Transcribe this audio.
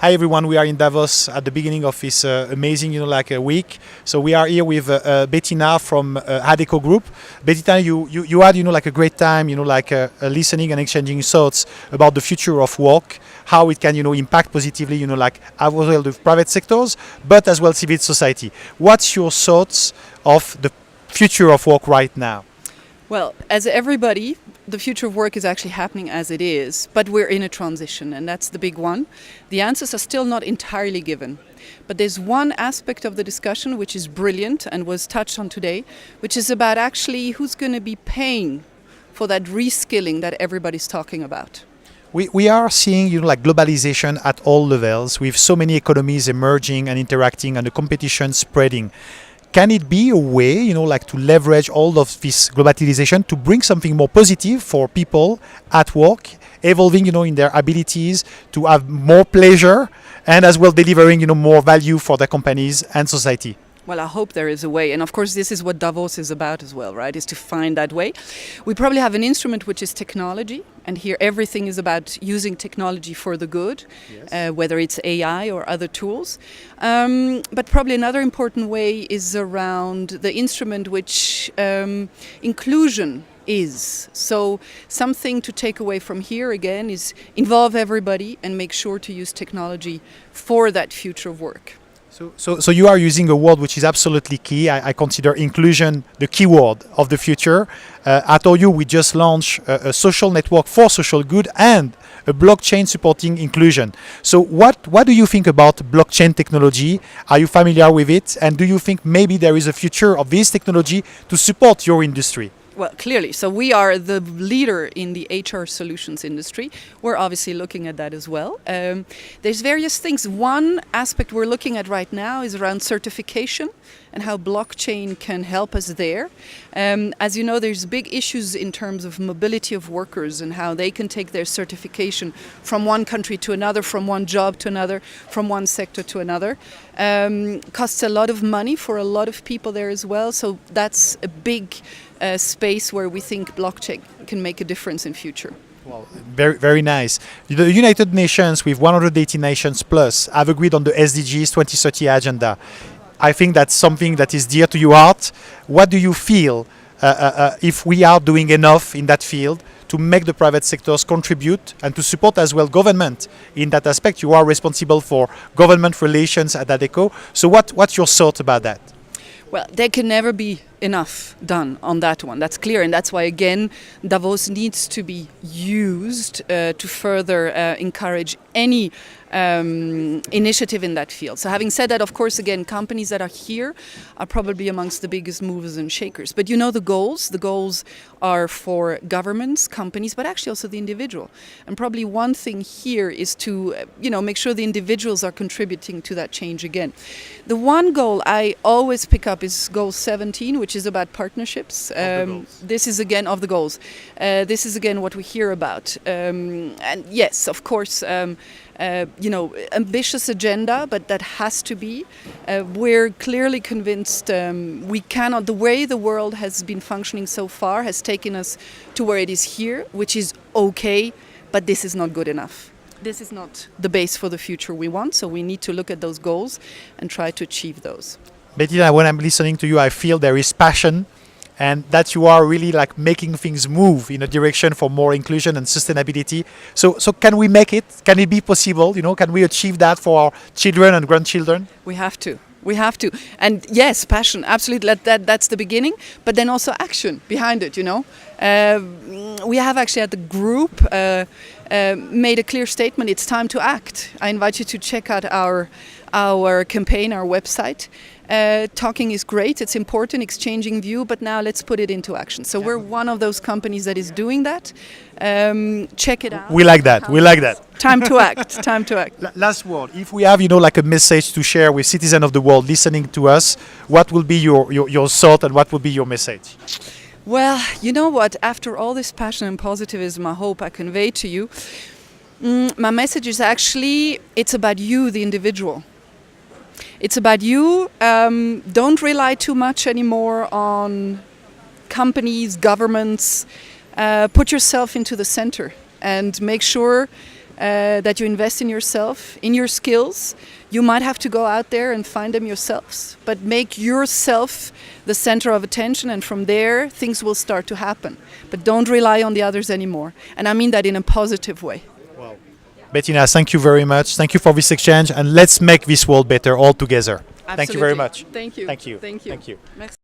Hi everyone, we are in Davos at the beginning of this amazing, a week. So we are here with Bettina from Adecco Group. Bettina, you had, a great time, listening and exchanging thoughts about the future of work, how it can, impact positively, as well the private sectors, but as well civil society. What's your thoughts of the future of work right now? Well, as everybody, the future of work is actually happening as it is, but we're in a transition, and that's the big one. The answers are still not entirely given. But there's one aspect of the discussion which is brilliant and was touched on today, which is about actually who's going to be paying for that reskilling that everybody's talking about. We are seeing, globalization at all levels, with so many economies emerging and interacting and the competition spreading. Can it be a way, to leverage all of this globalization to bring something more positive for people at work, evolving, in their abilities to have more pleasure and as well delivering, more value for their companies and society? Well, I hope there is a way. And of course, this is what Davos is about as well, right? Is to find that way. We probably have an instrument which is technology. And here everything is about using technology for the good, yes. Whether it's AI or other tools. But probably another important way is around the instrument which inclusion is. So something to take away from here again is involve everybody and make sure to use technology for that future of work. So you are using a word which is absolutely key. I consider inclusion the key word of the future. At Horyou, we just launched a social network for social good and a blockchain supporting inclusion. So what do you think about blockchain technology? Are you familiar with it? And do you think maybe there is a future of this technology to support your industry? Well, clearly. So we are the leader in the HR solutions industry. We're obviously looking at that as well. There's various things. One aspect we're looking at right now is around certification and how blockchain can help us there. As you know, there's big issues in terms of mobility of workers and how they can take their certification from one country to another, from one job to another, from one sector to another. Costs a lot of money for a lot of people there as well. So that's a big space where we think blockchain can make a difference in future. Well, very, very nice. The United Nations, with 180 nations plus, have agreed on the SDGs 2030 agenda. I think that's something that is dear to your heart. What do you feel if we are doing enough in that field to make the private sectors contribute and to support as well government in that aspect? You are responsible for government relations at Adecco. So what's your thought about that? Well, there can never be enough done on that one. That's clear. And that's why, again, Davos needs to be used to further encourage any initiative in that field. So having said that, of course, again, companies that are here are probably amongst the biggest movers and shakers. But the goals. The goals are for governments, companies, but actually also the individual. And probably one thing here is to, make sure the individuals are contributing to that change again. The one goal I always pick up is goal 17, which is about partnerships. This is again of the goals. This is again what we hear about. And yes, of course, ambitious agenda, but that has to be. We're clearly convinced we cannot, the way the world has been functioning so far has taken us to where it is here, which is okay, but this is not good enough. This is not the base for the future we want, so we need to look at those goals and try to achieve those. Bettina, when I'm listening to you, I feel there is passion and that you are really making things move in a direction for more inclusion and sustainability. So can we make it? Can it be possible? Can we achieve that for our children and grandchildren? We have to. We have to. And yes, passion, absolutely. That's the beginning. But then also action behind it, We have actually at the group made a clear statement. It's time to act. I invite you to check out our campaign, our website. Talking is great, it's important, exchanging view, but now let's put it into action. So we're one of those companies that is doing that. Check it out. We like that. Time to act. Time to act. Last word. If we have, a message to share with citizens of the world listening to us, what will be your thought and what will be your message? Well, you know what? After all this passion and positivism, I hope I convey to you, my message is actually, it's about you, the individual. It's about you. Don't rely too much anymore on companies, governments. Put yourself into the center and make sure that you invest in yourself, in your skills. You might have to go out there and find them yourselves, but make yourself the center of attention, and from there things will start to happen. But don't rely on the others anymore. And I mean that in a positive way. Bettina, thank you very much. Thank you for this exchange, and let's make this world better all together. Thank you very Absolutely. much. Thank you. Thank you. Thank you. Thank you. Merci.